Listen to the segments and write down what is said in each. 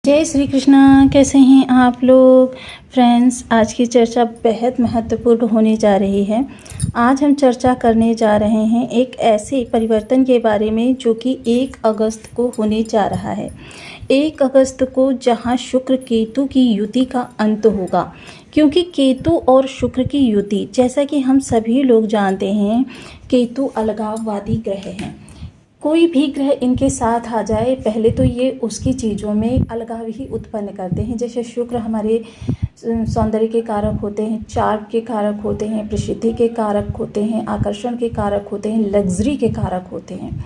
जय श्री कृष्णा। कैसे हैं आप लोग फ्रेंड्स। आज की चर्चा बेहद महत्वपूर्ण होने जा रही है। आज हम चर्चा करने जा रहे हैं एक ऐसे परिवर्तन के बारे में जो कि 1 अगस्त को होने जा रहा है। 1 अगस्त को जहां शुक्र केतु की युति का अंत होगा, क्योंकि केतु और शुक्र की युति, जैसा कि हम सभी लोग जानते हैं, केतु अलगाववादी ग्रह हैं। कोई भी ग्रह इनके साथ आ जाए पहले तो ये उसकी चीज़ों में अलगाव ही उत्पन्न करते हैं। जैसे शुक्र हमारे सौंदर्य के कारक होते हैं, चार्म के कारक होते हैं, प्रसिद्धि के कारक होते हैं, आकर्षण के कारक होते हैं, लग्जरी के कारक होते हैं,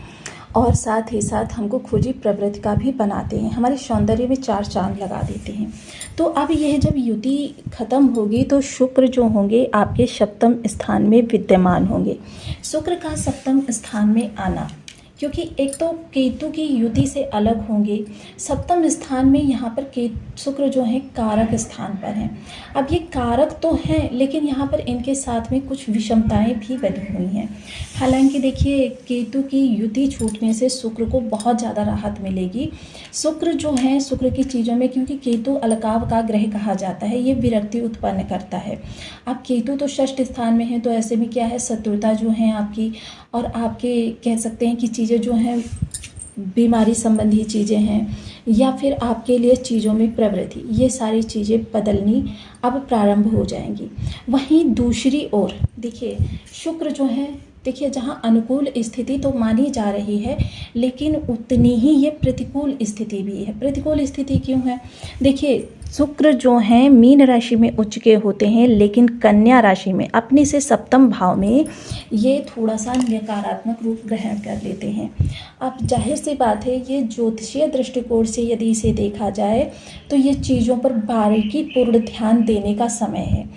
और साथ ही साथ हमको खोजी प्रवृत्ति का भी बनाते हैं, हमारे सौंदर्य में 4 चांद लगा देते हैं। तो अब यह जब युति खत्म होगी तो शुक्र जो होंगे आपके सप्तम स्थान में विद्यमान होंगे। शुक्र का सप्तम स्थान में आना, क्योंकि एक तो केतु की युति से अलग होंगे, सप्तम स्थान में यहाँ पर शुक्र जो है कारक स्थान पर हैं। अब ये कारक तो हैं, लेकिन यहाँ पर इनके साथ में कुछ विषमताएं भी बनी हुई हैं। हालांकि देखिए, केतु की युति छूटने से शुक्र को बहुत ज़्यादा राहत मिलेगी। शुक्र जो है शुक्र की चीज़ों में, क्योंकि केतु अलगाव का ग्रह कहा जाता है, ये विरक्ति उत्पन्न करता है। अब केतु तो षष्ठ स्थान में है, तो ऐसे में क्या है, शत्रुता जो है आपकी, और आपके कह सकते हैं कि चीज़ें जो हैं बीमारी संबंधी चीज़ें हैं, या फिर आपके लिए चीज़ों में प्रवृत्ति, ये सारी चीज़ें बदलनी अब प्रारंभ हो जाएंगी। वहीं दूसरी ओर देखिए, शुक्र जो है, देखिए जहाँ अनुकूल स्थिति तो मानी जा रही है, लेकिन उतनी ही ये प्रतिकूल स्थिति भी है। प्रतिकूल स्थिति क्यों है? देखिए, शुक्र जो हैं मीन राशि में उच्च के होते हैं, लेकिन कन्या राशि में अपने से सप्तम भाव में ये थोड़ा सा नकारात्मक रूप ग्रहण कर लेते हैं। अब जाहिर सी बात है, ये ज्योतिषीय दृष्टिकोण से यदि इसे देखा जाए तो ये चीज़ों पर बारीकी पूर्ण ध्यान देने का समय है।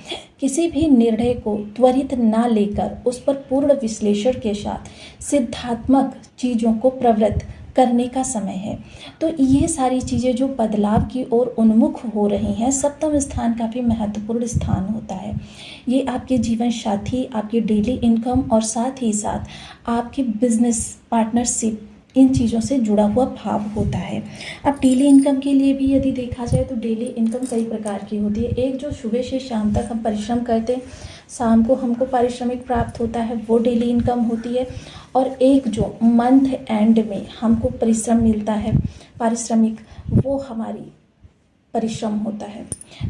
किसी भी निर्णय को त्वरित ना लेकर उस पर पूर्ण विश्लेषण के साथ सिद्धात्मक चीज़ों को प्रवृत्त करने का समय है। तो ये सारी चीज़ें जो बदलाव की ओर उन्मुख हो रही हैं, सप्तम स्थान काफ़ी महत्वपूर्ण स्थान होता है। ये आपके जीवन साथी, आपकी डेली इनकम और साथ ही साथ आपकी बिजनेस पार्टनरशिप, इन चीज़ों से जुड़ा हुआ भाव होता है। अब डेली इनकम के लिए भी यदि देखा जाए तो डेली इनकम कई प्रकार की होती है। एक जो सुबह से शाम तक हम परिश्रम करते हैं, शाम को हमको पारिश्रमिक प्राप्त होता है, वो डेली इनकम होती है। और एक जो मंथ एंड में हमको परिश्रम मिलता है, पारिश्रमिक, वो हमारी परिश्रम होता है।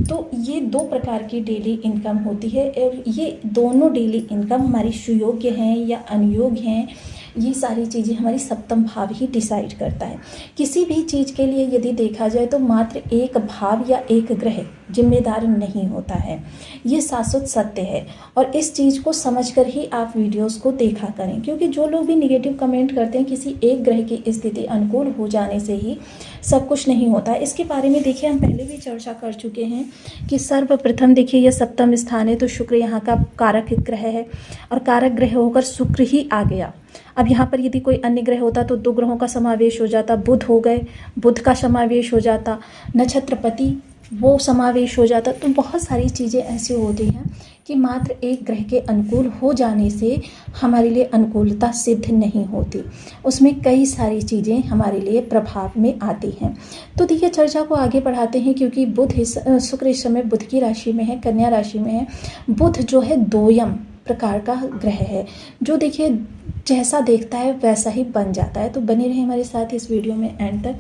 तो ये 2 प्रकार की डेली इनकम होती है, और ये दोनों डेली इनकम हमारी सुयोग्य हैं या अनुयोग्य हैं, ये सारी चीज़ें हमारी सप्तम भाव ही डिसाइड करता है। किसी भी चीज़ के लिए यदि देखा जाए तो मात्र एक भाव या एक ग्रह जिम्मेदार नहीं होता है, ये शाश्वत सत्य है। और इस चीज़ को समझकर ही आप वीडियोस को देखा करें, क्योंकि जो लोग भी निगेटिव कमेंट करते हैं, किसी एक ग्रह की स्थिति अनुकूल हो जाने से ही सब कुछ नहीं होता है। इसके बारे में देखिए, हम पहले भी चर्चा कर चुके हैं कि सर्वप्रथम देखिए, यह सप्तम स्थान है, तो शुक्र यहाँ का कारक ग्रह है, और कारक ग्रह होकर शुक्र ही आ गया। अब यहाँ पर यदि कोई अन्य ग्रह होता तो 2 ग्रहों का समावेश हो जाता, बुध हो गए, बुध का समावेश हो जाता, नक्षत्रपति वो समावेश हो जाता। तो बहुत सारी चीज़ें ऐसी होती हैं कि मात्र एक ग्रह के अनुकूल हो जाने से हमारे लिए अनुकूलता सिद्ध नहीं होती, उसमें कई सारी चीज़ें हमारे लिए प्रभाव में आती हैं। तो देखिए, चर्चा को आगे बढ़ाते हैं, क्योंकि शुक्र इस समय बुध की राशि में है, कन्या राशि में है। बुध जो है दोयम प्रकार का ग्रह है, जो देखिए जैसा देखता है वैसा ही बन जाता है। तो बने रहे हमारे साथ इस वीडियो में एंड तक,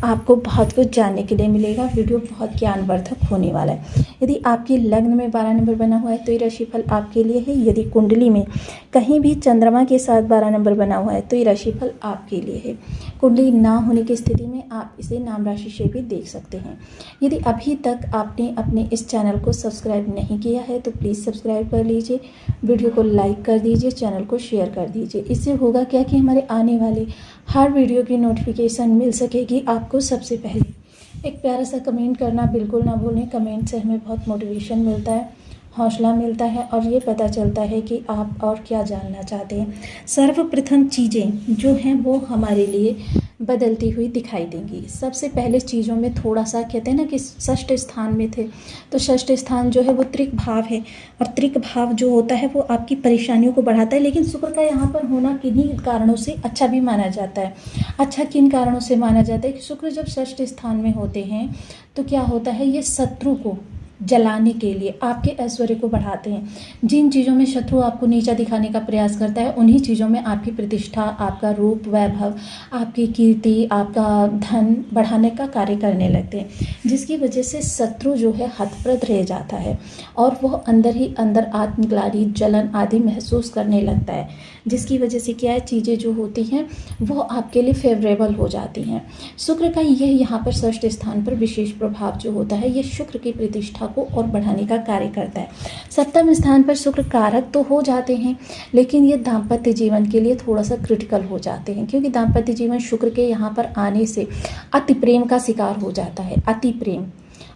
आपको बहुत कुछ जानने के लिए मिलेगा। वीडियो बहुत ज्ञानवर्धक होने वाला है। यदि आपके लग्न में 12 नंबर बना हुआ है तो ये राशिफल आपके लिए है। यदि कुंडली में कहीं भी चंद्रमा के साथ 12 नंबर बना हुआ है तो ये राशिफल आपके लिए है। कुंडली ना होने की स्थिति में आप इसे नाम राशि से भी देख सकते हैं। यदि अभी तक आपने अपने इस चैनल को सब्सक्राइब नहीं किया है तो प्लीज़ सब्सक्राइब कर लीजिए, वीडियो को लाइक कर दीजिए, चैनल को शेयर कर दीजिए। इससे होगा क्या कि हमारे आने वाले हर वीडियो की नोटिफिकेशन मिल सकेगी आपको सबसे पहले। एक प्यारा सा कमेंट करना बिल्कुल ना भूलें। कमेंट से हमें बहुत मोटिवेशन मिलता है, हौसला मिलता है, और ये पता चलता है कि आप और क्या जानना चाहते हैं। सर्वप्रथम चीज़ें जो हैं वो हमारे लिए बदलती हुई दिखाई देंगी। सबसे पहले चीज़ों में थोड़ा सा कहते हैं ना कि षष्ठ स्थान में थे, तो षष्ठ स्थान जो है वो त्रिक भाव है, और त्रिक भाव जो होता है वो आपकी परेशानियों को बढ़ाता है। लेकिन शुक्र का यहाँ पर होना किन्हीं कारणों से अच्छा भी माना जाता है। अच्छा किन कारणों से माना जाता है कि शुक्र जब षष्ठ स्थान में होते हैं तो क्या होता है, ये शत्रु को जलाने के लिए आपके ऐश्वर्य को बढ़ाते हैं। जिन चीज़ों में शत्रु आपको नीचा दिखाने का प्रयास करता है, उन्हीं चीज़ों में आपकी प्रतिष्ठा, आपका रूप, वैभव, आपकी कीर्ति, आपका धन बढ़ाने का कार्य करने लगते हैं, जिसकी वजह से शत्रु जो है हतप्रद रह जाता है और वह अंदर ही अंदर आत्मग्लानि, जलन आदि महसूस करने लगता है, जिसकी वजह से क्या है, चीज़ें जो होती हैं वो आपके लिए फेवरेबल हो जाती हैं। शुक्र का यह यहाँ पर षष्ठ स्थान पर विशेष प्रभाव जो होता है, ये शुक्र की प्रतिष्ठा को और बढ़ाने का कार्य करता है। सप्तम स्थान पर शुक्र कारक तो हो जाते हैं, लेकिन ये दाम्पत्य जीवन के लिए थोड़ा सा क्रिटिकल हो जाते हैं, क्योंकि दाम्पत्य जीवन शुक्र के यहाँ पर आने से अति प्रेम का शिकार हो जाता है। अति प्रेम,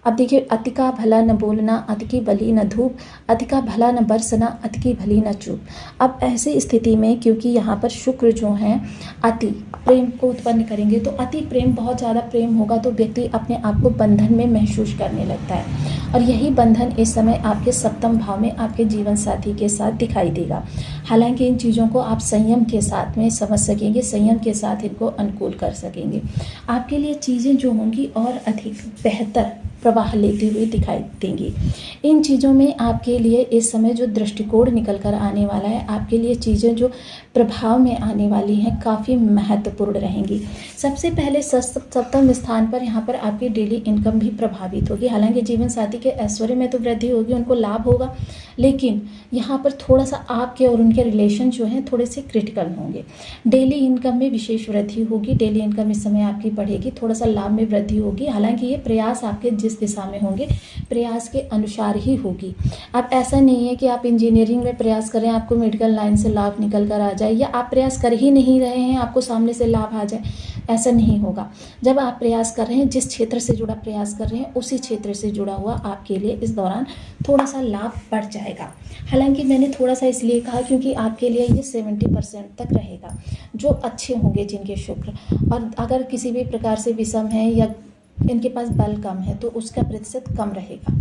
अब देखिए, अति का भला न बोलना, अति की भली न धूप, अति का भला न बरसना, अति की भली न चूप। अब ऐसी स्थिति में क्योंकि यहाँ पर शुक्र जो हैं अति प्रेम को उत्पन्न करेंगे, तो अति प्रेम, बहुत ज़्यादा प्रेम होगा तो व्यक्ति अपने आप को बंधन में महसूस करने लगता है, और यही बंधन इस समय आपके सप्तम भाव में आपके जीवन साथी के साथ दिखाई देगा। हालांकि इन चीज़ों को आप संयम के साथ में समझ सकेंगे, संयम के साथ इनको अनुकूल कर सकेंगे। आपके लिए चीज़ें जो होंगी और अधिक बेहतर प्रवाह लेती हुई दिखाई देंगी। इन चीज़ों में आपके लिए इस समय जो दृष्टिकोण निकल कर आने वाला है, आपके लिए चीज़ें जो प्रभाव में आने वाली हैं काफ़ी महत्वपूर्ण रहेंगी। सबसे पहले सप्तम स्थान पर यहाँ पर आपकी डेली इनकम भी प्रभावित होगी। हालांकि जीवन साथी के ऐश्वर्य में तो वृद्धि होगी, उनको लाभ होगा, लेकिन यहाँ पर थोड़ा सा आपके और उनके रिलेशन जो हैं थोड़े से क्रिटिकल होंगे। डेली इनकम में विशेष वृद्धि होगी, डेली इनकम इस समय आपकी बढ़ेगी, थोड़ा सा लाभ में वृद्धि होगी। हालांकि ये प्रयास आपके जिस दिशा में होंगे प्रयास के अनुसार ही होगी। अब ऐसा नहीं है कि आप इंजीनियरिंग में प्रयास करें, आपको मेडिकल लाइन से लाभ निकल कर आ जाए, या आप प्रयास कर ही नहीं रहे हैं आपको सामने से लाभ आ जाए, ऐसा नहीं होगा। जब आप प्रयास कर रहे हैं, जिस क्षेत्र से जुड़ा प्रयास कर रहे हैं, उसी क्षेत्र से जुड़ा हुआ आपके लिए इस दौरान थोड़ा सा लाभ बढ़ जाएगा। हालांकि मैंने थोड़ा सा इसलिए कहा क्योंकि आपके लिए ये 70% तक रहेगा, जो अच्छे होंगे जिनके शुक्र, और अगर किसी भी प्रकार से विषम है या इनके पास बल कम है तो उसका प्रतिशत कम रहेगा।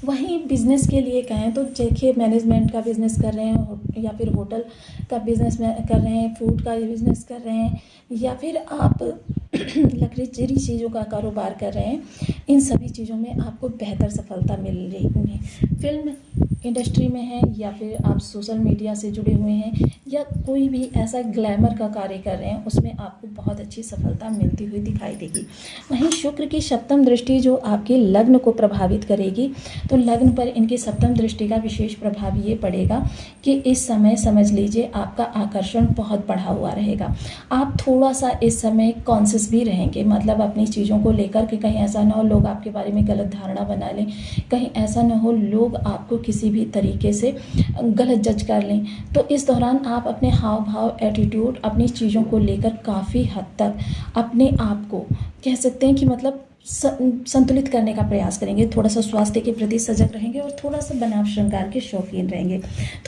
वहीं बिजनेस के लिए कहें तो देखिए, मैनेजमेंट का बिजनेस कर रहे हैं या फिर होटल का बिजनेस कर रहे हैं, फूड का बिजनेस कर रहे हैं, या फिर आप लकड़ी चीज़ों का कारोबार कर रहे हैं, इन सभी चीज़ों में आपको बेहतर सफलता मिल रही है। फिल्म इंडस्ट्री में है या फिर आप सोशल मीडिया से जुड़े हुए हैं या कोई भी ऐसा ग्लैमर का कार्य कर रहे हैं, उसमें आपको बहुत अच्छी सफलता मिलती हुई दिखाई देगी। वहीं शुक्र की सप्तम दृष्टि जो आपके लग्न को प्रभावित करेगी, तो लग्न पर इनकी सप्तम दृष्टि का विशेष प्रभाव ये पड़ेगा कि इस समय समझ लीजिए आपका आकर्षण बहुत बढ़ा हुआ रहेगा। आप थोड़ा सा इस समय कॉन्शियस भी रहेंगे, मतलब अपनी चीज़ों को लेकर कि कहीं ऐसा ना हो लोग आपके बारे में गलत धारणा बना लें, कहीं ऐसा ना हो लोग आपको किसी भी तरीके से गलत जज कर लें। तो इस दौरान आप अपने हाव भाव, एटीट्यूड, अपनी चीज़ों को लेकर काफ़ी हद तक अपने आप को कह सकते हैं कि मतलब संतुलित करने का प्रयास करेंगे। थोड़ा सा स्वास्थ्य के प्रति सजग रहेंगे और थोड़ा सा बनाव श्रृंगार के शौकीन रहेंगे।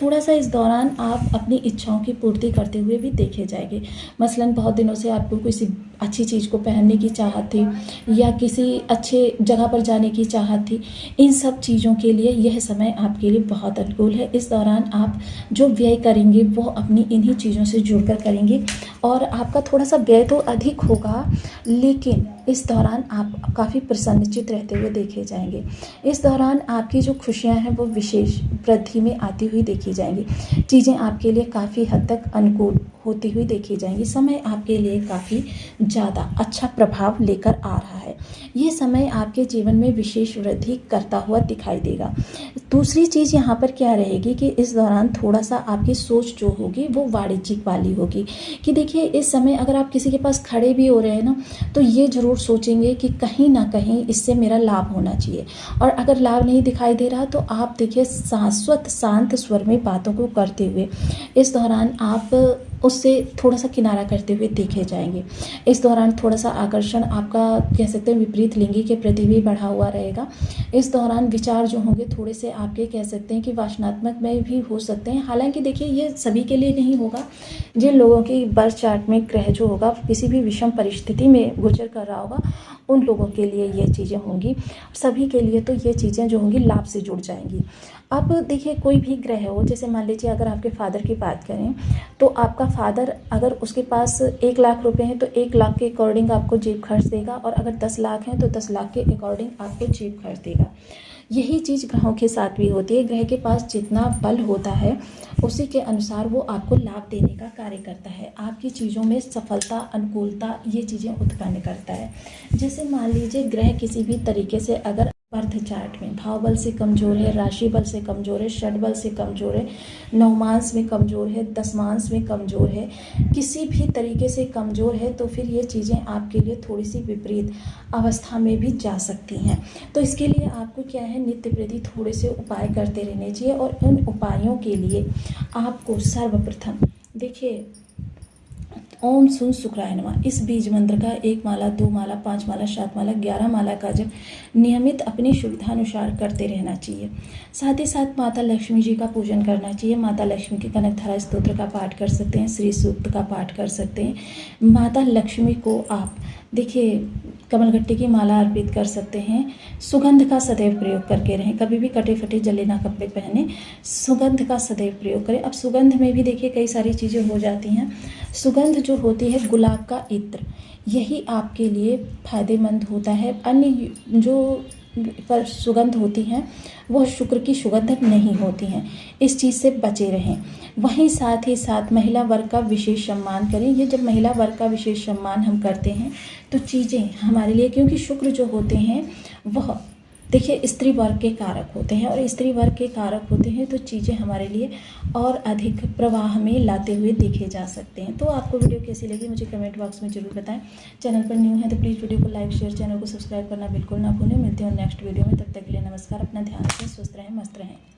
थोड़ा सा इस दौरान आप अपनी इच्छाओं की पूर्ति करते हुए भी देखे जाएंगे। मसलन बहुत दिनों से आपको किसी अच्छी चीज़ को पहनने की चाहत थी या किसी अच्छे जगह पर जाने की चाहत थी, इन सब चीज़ों के लिए यह समय आपके लिए बहुत अनुकूल है। इस दौरान आप जो व्यय करेंगे वो अपनी इन्हीं चीज़ों से जुड़कर करेंगे और आपका थोड़ा सा व्यय तो अधिक होगा, लेकिन इस दौरान आप काफ़ी प्रसन्नचित्त रहते हुए देखे जाएंगे। इस दौरान आपकी जो खुशियां हैं वो विशेष वृद्धि में आती हुई देखी जाएंगी। चीज़ें आपके लिए काफ़ी हद तक अनुकूल होती हुई देखी जाएंगी। समय आपके लिए काफ़ी ज़्यादा अच्छा प्रभाव लेकर आ रहा है। ये समय आपके जीवन में विशेष वृद्धि करता हुआ दिखाई देगा। दूसरी चीज़ यहाँ पर क्या रहेगी कि इस दौरान थोड़ा सा आपकी सोच जो होगी वो वाणिज्यिक वाली होगी कि देखिए इस समय अगर आप किसी के पास खड़े भी हो रहे हैं ना, तो ये ज़रूर सोचेंगे कि कहीं ना कहीं इससे मेरा लाभ होना चाहिए, और अगर लाभ नहीं दिखाई दे रहा तो आप देखिए शाश्वत शांत स्वर में बातों को करते हुए इस दौरान आप उससे थोड़ा सा किनारा करते हुए देखे जाएंगे। इस दौरान थोड़ा सा आकर्षण आपका कह सकते हैं विपरीत लिंगी के प्रति भी बढ़ा हुआ रहेगा। इस दौरान विचार जो होंगे थोड़े से आपके कह सकते हैं कि वासनात्मक में भी हो सकते हैं। हालांकि देखिए ये सभी के लिए नहीं होगा। जिन लोगों की बर्थ चार्ट में ग्रह जो होगा किसी भी विषम परिस्थिति में गोचर कर रहा होगा उन लोगों के लिए ये चीज़ें होंगी। सभी के लिए तो ये चीज़ें जो होंगी लाभ से जुड़ जाएंगी। अब देखिए कोई भी ग्रह हो, जैसे मान लीजिए अगर आपके फादर की बात करें तो आपका फादर अगर उसके पास 1 लाख रुपए हैं तो 1 लाख के अकॉर्डिंग आपको जेब खर्च देगा, और अगर 10 लाख हैं तो 10 लाख के अकॉर्डिंग आपको जेब खर्च देगा। यही चीज़ ग्रहों के साथ भी होती है। ग्रह के पास जितना बल होता है उसी के अनुसार वो आपको लाभ देने का कार्य करता है, आपकी चीज़ों में सफलता, अनुकूलता, ये चीज़ें उत्पन्न करता है। जैसे मान लीजिए ग्रह किसी भी तरीके से अगर बर्थ चार्ट में भाव बल से कमज़ोर है, राशि बल से कमज़ोर है, षड बल से कमज़ोर है, नवमांश में कमज़ोर है, दशमांश में कमज़ोर है, किसी भी तरीके से कमज़ोर है, तो फिर ये चीज़ें आपके लिए थोड़ी सी विपरीत अवस्था में भी जा सकती हैं। तो इसके लिए आपको क्या है, नित्य प्रति थोड़े से उपाय करते रहने चाहिए। और उन उपायों के लिए आपको सर्वप्रथम देखिए ओम सुन शुक्राय नमः इस बीज मंत्र का 1 माला, 2 माला, 5 माला, 7 माला, 11 माला का जब नियमित अपनी सुविधानुसार करते रहना चाहिए। साथ ही साथ माता लक्ष्मी जी का पूजन करना चाहिए। माता लक्ष्मी के कनकधारा स्तोत्र का पाठ कर सकते हैं, श्री सूक्त का पाठ कर सकते हैं। माता लक्ष्मी को आप देखिए कमलगट्टे की माला अर्पित कर सकते हैं। सुगंध का सदैव प्रयोग करके रहें, कभी भी कटे फटे जले ना कपड़े पहने, सुगंध का सदैव प्रयोग करें। अब सुगंध में भी देखिए कई सारी चीज़ें हो जाती हैं। सुगंध जो होती है गुलाब का इत्र, यही आपके लिए फायदेमंद होता है। अन्य जो पर सुगंध होती हैं वह शुक्र की सुगंध नहीं होती हैं, इस चीज़ से बचे रहें। वहीं साथ ही साथ महिला वर्ग का विशेष सम्मान करें। ये जब महिला वर्ग का विशेष सम्मान हम करते हैं तो चीज़ें हमारे लिए, क्योंकि शुक्र जो होते हैं वह देखिए स्त्री वर्ग के कारक होते हैं, और स्त्री वर्ग के कारक होते हैं तो चीज़ें हमारे लिए और अधिक प्रवाह में लाते हुए देखे जा सकते हैं। तो आपको वीडियो कैसी लगी मुझे कमेंट बॉक्स में ज़रूर बताएं। चैनल पर न्यू है तो प्लीज़ वीडियो को लाइक शेयर, चैनल को सब्सक्राइब करना बिल्कुल ना भूलें। मिलते हैं नेक्स्ट वीडियो में, तब तक के लिए नमस्कार। अपना ध्यान रखें, स्वस्थ रहें, मस्त रहें।